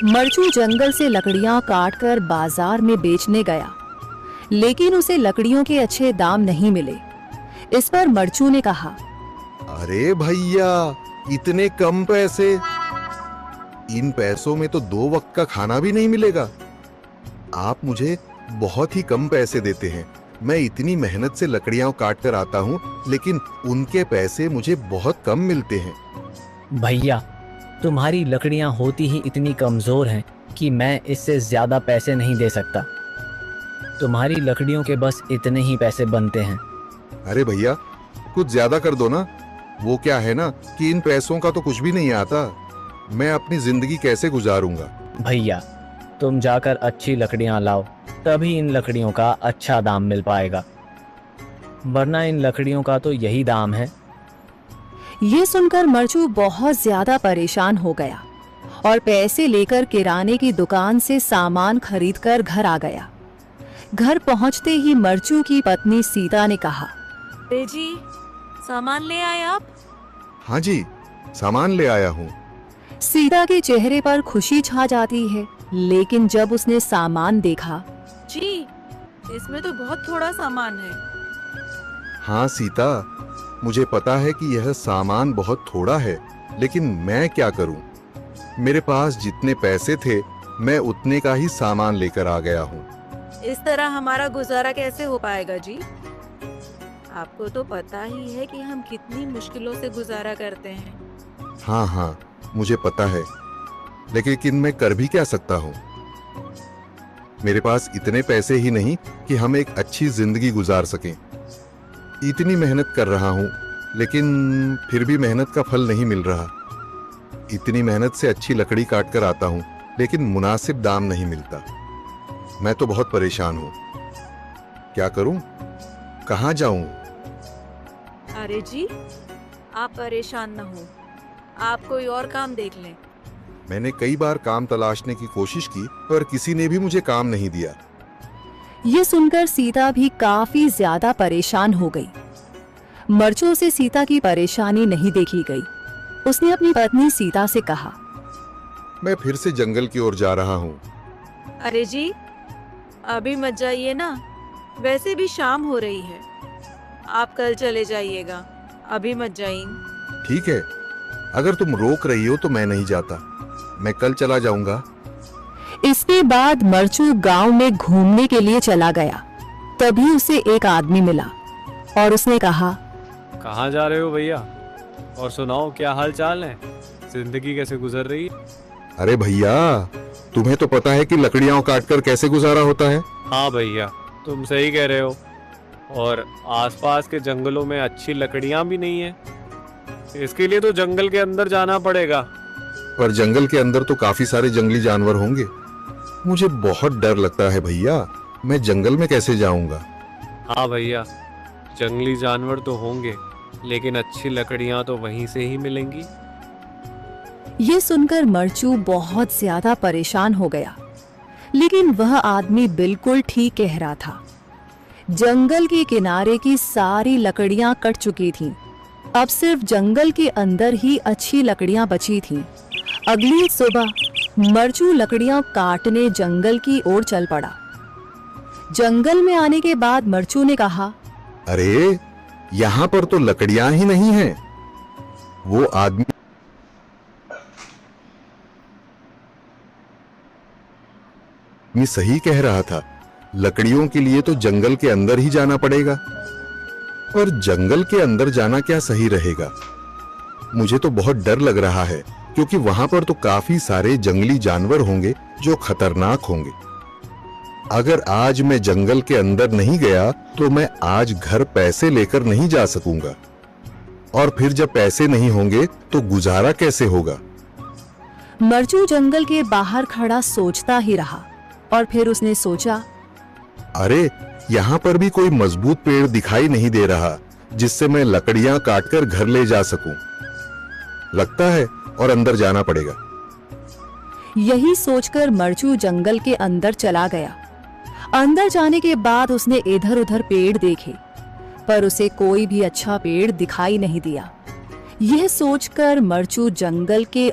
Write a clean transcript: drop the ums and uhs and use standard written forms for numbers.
मरचू जंगल से लकड़ियां काटकर बाजार में बेचने गया, लेकिन उसे लकड़ियों के अच्छे दाम नहीं मिले। इस पर मरचू ने कहा, अरे भैया, इतने कम पैसे? इन पैसों में तो 2 वक्त का खाना भी नहीं मिलेगा। आप मुझे बहुत ही कम पैसे देते हैं। मैं इतनी मेहनत से लकड़ियां काट कर आता हूँ, लेकिन उनके पैसे मुझे बहुत कम मिलते हैं। भैया, तुम्हारी लकड़ियां होती ही इतनी कमज़ोर हैं कि मैं इससे ज़्यादा पैसे नहीं दे सकता। तुम्हारी लकड़ियों के बस इतने ही पैसे बनते हैं। अरे भैया, कुछ ज्यादा कर दो ना। वो क्या है ना कि इन पैसों का तो कुछ भी नहीं आता। मैं अपनी जिंदगी कैसे गुजारूंगा? भैया, तुम जाकर अच्छी लकड़ियां लाओ, तभी इन लकड़ियों का अच्छा दाम मिल पाएगा, वरना इन लकड़ियों का तो यही दाम है। ये सुनकर मरचू बहुत ज्यादा परेशान हो गया और पैसे लेकर किराने की दुकान से सामान खरीदकर घर आ गया। घर पहुंचते ही मरचू की पत्नी सीता ने कहा, अरे जी, सामान ले आए आप? हाँ जी, सामान ले आया हूँ। सीता के चेहरे पर खुशी छा जाती है, लेकिन जब उसने सामान देखा, जी, इसमें तो बहुत थोड़ा सामान है। हाँ सीता, मुझे पता है कि यह सामान बहुत थोड़ा है, लेकिन मैं क्या करूं? मेरे पास जितने पैसे थे, मैं उतने का ही सामान लेकर आ गया हूँ। इस तरह हमारा गुजारा कैसे हो पाएगा जी? आपको तो पता ही है कि हम कितनी मुश्किलों से गुजारा करते हैं। हाँ हाँ, मुझे पता है, लेकिन मैं कर भी क्या सकता हूँ? मेरे पास इतने पैसे ही नहीं कि हम एक अच्छी जिंदगी गुजार सकें। इतनी मेहनत कर रहा हूँ, लेकिन फिर भी मेहनत का फल नहीं मिल रहा। इतनी मेहनत से अच्छी लकड़ी काट कर आता हूँ, लेकिन मुनासिब दाम नहीं मिलता। मैं तो बहुत परेशान हूँ। क्या करूँ? कहाँ जाऊँ? अरे जी, आप परेशान न हो, आप कोई और काम देख लें। मैंने कई बार काम तलाशने की कोशिश की, पर किसी ने भी मुझे काम नहीं दिया। ये सुनकर सीता भी काफी ज्यादा परेशान हो गई। मरचू से सीता की परेशानी नहीं देखी गई। उसने अपनी पत्नी सीता से कहा, मैं फिर से जंगल की ओर जा रहा हूँ। अरे जी, अभी मत जाइए ना, वैसे भी शाम हो रही है। आप कल चले जाइएगा, अभी मत जाइए। ठीक है, अगर तुम रोक रही हो तो मैं नहीं जाता। मैं कल चला जाऊंगा। इसके बाद मरचू गांव में घूमने के लिए चला गया। तभी उसे एक आदमी मिला और उसने कहा, कहाँ जा रहे हो भैया? और सुनाओ, क्या हाल चाल है? जिंदगी कैसे गुजर रही है? अरे भैया, तुम्हें तो पता है कि लकड़ियां काटकर कैसे गुजारा होता है। हाँ भैया, तुम सही कह रहे हो। और आसपास के जंगलों में अच्छी लकड़ियां भी नहीं है। इसके लिए तो जंगल के अंदर जाना पड़ेगा। पर जंगल के अंदर तो काफी सारे जंगली जानवर होंगे। मुझे बहुत डर लगता है भैया, मैं जंगल में कैसे जाऊंगा? हाँ भैया, जंगली जानवर तो होंगे, लेकिन अच्छी लकड़ियां तो वहीं से ही मिलेंगी। ये सुनकर मरचू बहुत ज्यादा परेशान हो गया, लेकिन वह आदमी बिल्कुल ठीक कह रहा था। जंगल के किनारे की सारी लकड़ियां कट चुकी थीं। अब सिर्फ जंगल के अंदर ही अच्छी लकड़ियां बची थीं। अगली सुबह मरचू लकड़ियां काटने जंगल की ओर चल पड़ा। जंगल में आने के बाद मरचू ने कहा, अरे, यहाँ पर तो लकड़ियां ही नहीं हैं। वो आदमी सही कह रहा था। लकड़ियों के लिए तो जंगल के अंदर ही जाना पड़ेगा। और जंगल के अंदर जाना क्या सही रहेगा? मुझे तो बहुत डर लग रहा है, क्योंकि वहां पर तो काफी सारे जंगली जानवर होंगे जो खतरनाक होंगे। अगर आज मैं जंगल के अंदर नहीं गया तो मैं आज घर पैसे लेकर नहीं जा सकूंगा, और फिर जब पैसे नहीं होंगे तो गुजारा कैसे होगा? मरचू जंगल के बाहर खड़ा सोचता ही रहा और फिर उसने सोचा, अरे, यहाँ पर भी कोई मजबूत पेड़ दिखाई नहीं दे रहा जिससे मैं लकड़ियां काटकर घर ले जा सकूं। लगता है और अंदर जाना पड़ेगा। यही सोचकर मरचू जंगल के अंदर चला गया। अंदर जाने के बाद उसने इधर उधर पेड़ देखे, पर उसे कोई भी अच्छा पेड़ दिखाई नहीं दिया। यह सोचकर मरचू जंगल के